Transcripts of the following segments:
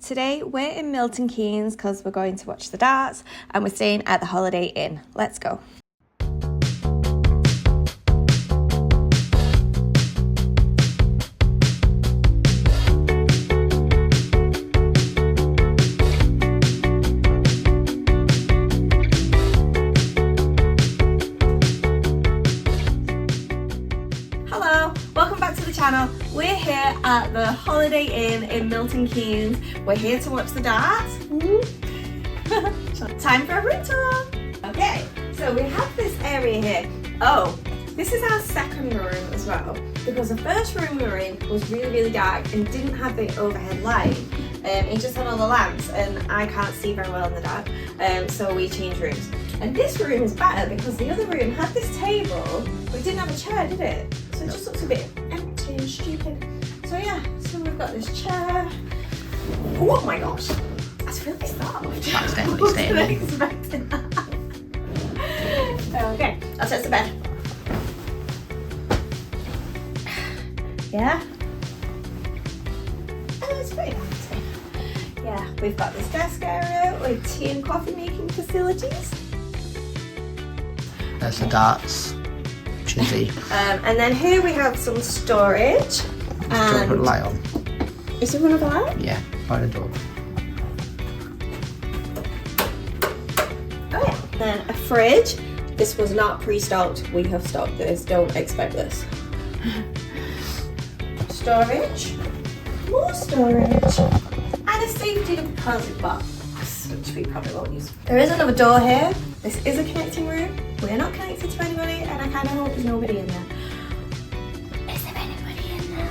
Today we're in Milton Keynes because we're going to watch the darts and we're staying at the Holiday Inn. Let's go. Hello, welcome back to the channel. We're here at the Holiday Inn in Milton Keynes. We're here to watch the darts. Time for a room tour. Okay, so we have this area here. Oh, this is our second room as well, because the first room we were in was really dark and didn't have the overhead light. It just had all the lamps and I can't see very well in the dark, so we changed rooms. And this room is better because the other room had this table, but it didn't have a chair, did it? So it just looks a bit empty and stupid. So yeah, so we've got this chair. Oh my gosh, that's really soft. That's definitely staying. I wasn't expecting that. Okay, I'll set the bed. Yeah? Oh, it's pretty nice. Yeah, we've got this desk area with tea and coffee making facilities. There's the darts, chizzy. And then here we have some storage. Do you want to put a light on? Is there one of that? Yeah, by the door. Oh yeah. Then a fridge. This was not pre-stocked. We have stocked this. Don't expect this. Storage. More storage. And a safety deposit box, which we probably won't use. There is another door here. This is a connecting room. We're not connected to anybody, and I kind of hope there's nobody in there. Is there anybody in there?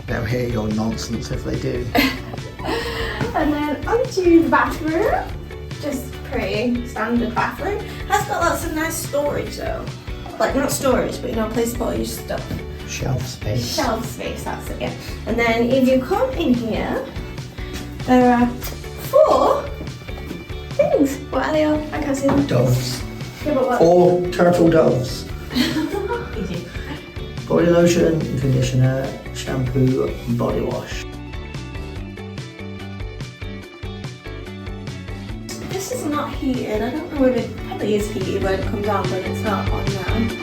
They'll hear your nonsense if they do. And then onto the bathroom. Just pretty standard bathroom. Has got lots of nice storage though. Like not storage, but you know, a place to put all your stuff. Shelf space. Shelf space, that's it, yeah. And then if you come in here, there are 4 things. What are they all? I can't see them. Doves. Yeah, but what? 4 turtle doves. Easy. Body lotion, conditioner, shampoo, and body wash. This is not heated. I don't know if it probably is heated when it comes on, but it's not on now.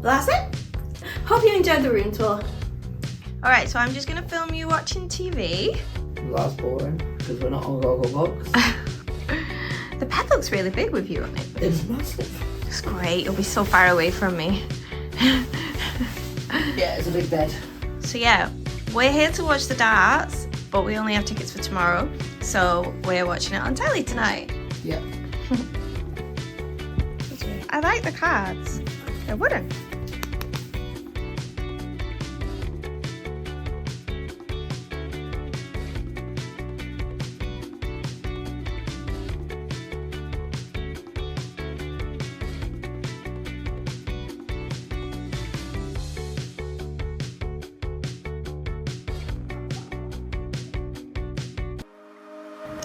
That's it. Hope you enjoyed the room tour. Alright, so I'm just going to film you watching TV. That's boring, because we're not on Gogglebox. The bed looks really big with you on it. It's massive. It's great, you'll be so far away from me. Yeah, it's a big bed. So yeah, we're here to watch the darts, but we only have tickets for tomorrow. So we're watching it on telly tonight. Yeah. I like the cards. They're wooden.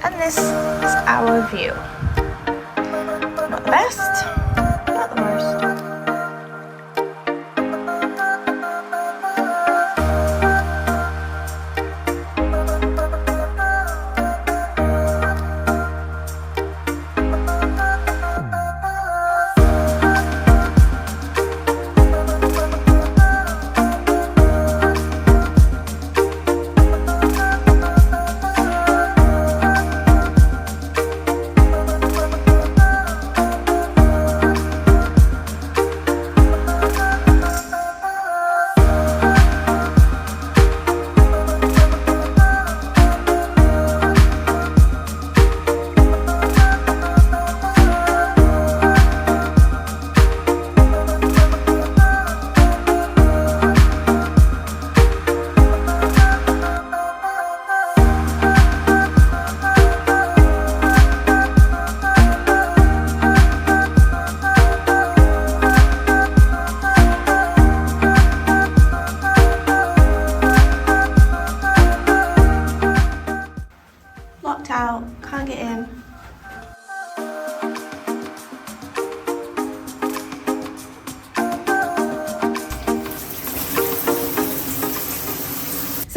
And this is our view. Not the best, not the worst.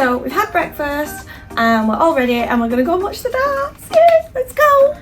So we've had breakfast and we're all ready and we're gonna go and watch the darts. Yay, let's go.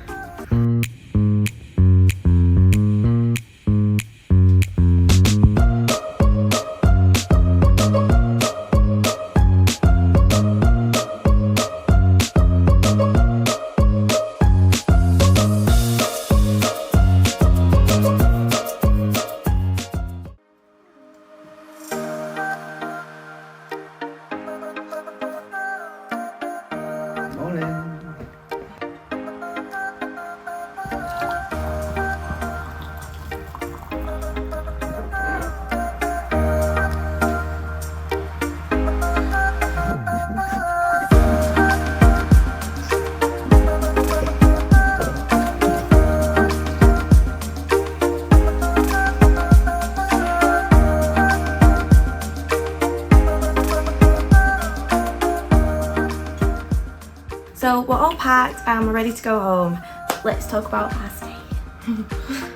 So we're all packed and we're ready to go home. Let's talk about our stay.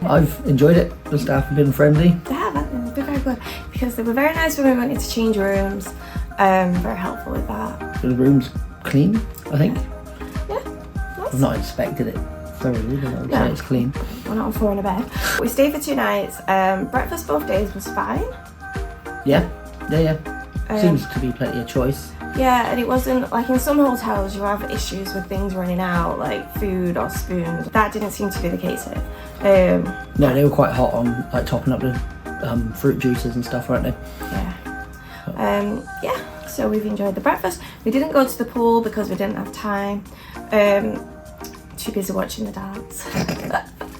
I've enjoyed it. The staff have been friendly. They have, they've been very good because they were very nice when we wanted to change rooms. Very helpful with that. The room's clean, I think. Yeah, nice. I've not inspected it thoroughly, but I would say it's clean. We're not on 4 in a bed. We stayed for 2 nights. Breakfast both days was fine. Yeah. Seems to be plenty of choice. Yeah, and it wasn't like in some hotels you have issues with things running out, like food or spoons. That didn't seem to be the case here. No, they were quite hot on like topping up the fruit juices and stuff, weren't they? Yeah. Yeah, so we've enjoyed the breakfast. We didn't go to the pool because we didn't have time. Too busy watching the darts.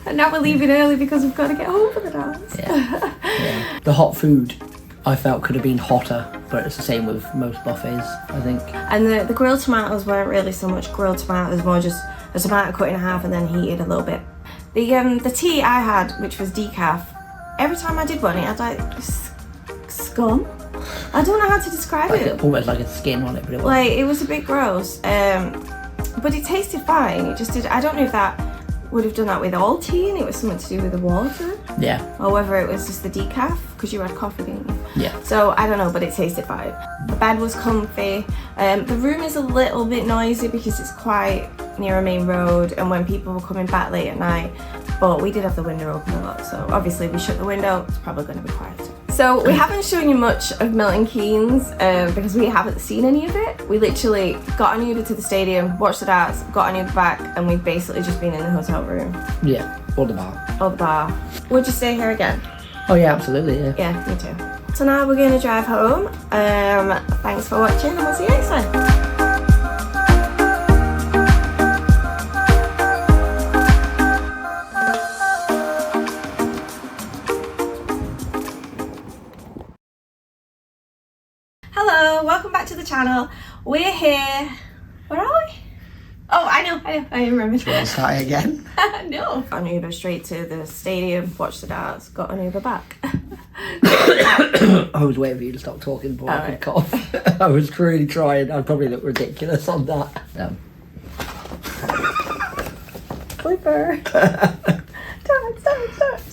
And now we're leaving early because we've got to get home for the darts. Yeah. The hot food I felt could have been hotter, but it's the same with most buffets, I think. And the grilled tomatoes weren't really so much grilled tomatoes, more just a tomato cut in half and then heated a little bit. The tea I had, which was decaf, every time I did one, it had like scum. I don't know how to describe it. Almost like a skin on it, but it was like it was a bit gross. But it tasted fine. It just did. I don't know if that would have done that with all tea and it was something to do with the water. Yeah. Or whether it was just the decaf, because you had coffee, didn't you? Yeah. So I don't know, but it tasted fine. The bed was comfy. The room is a little bit noisy because it's quite near a main road and when people were coming back late at night, but we did have the window open a lot, so obviously we shut the window, it's probably going to be quiet. So we haven't shown you much of Milton Keynes because we haven't seen any of it. We literally got an Uber to the stadium, watched the darts, got an Uber back, and we've basically just been in the hotel room. Yeah, or the bar. Or the bar. Would you stay here again? Oh yeah, absolutely, yeah. Yeah, me too. So now we're going to drive home. Thanks for watching and we'll see you next time. Hello, welcome back to the channel. We're here. Where are we? Oh, I know, I remember. Do you want to start again? No. Got an Uber straight to the stadium, watched the darts, got an Uber back. I was waiting for you to stop talking before I could cough. I was really trying. I'd probably look ridiculous on that. Blooper. Darts.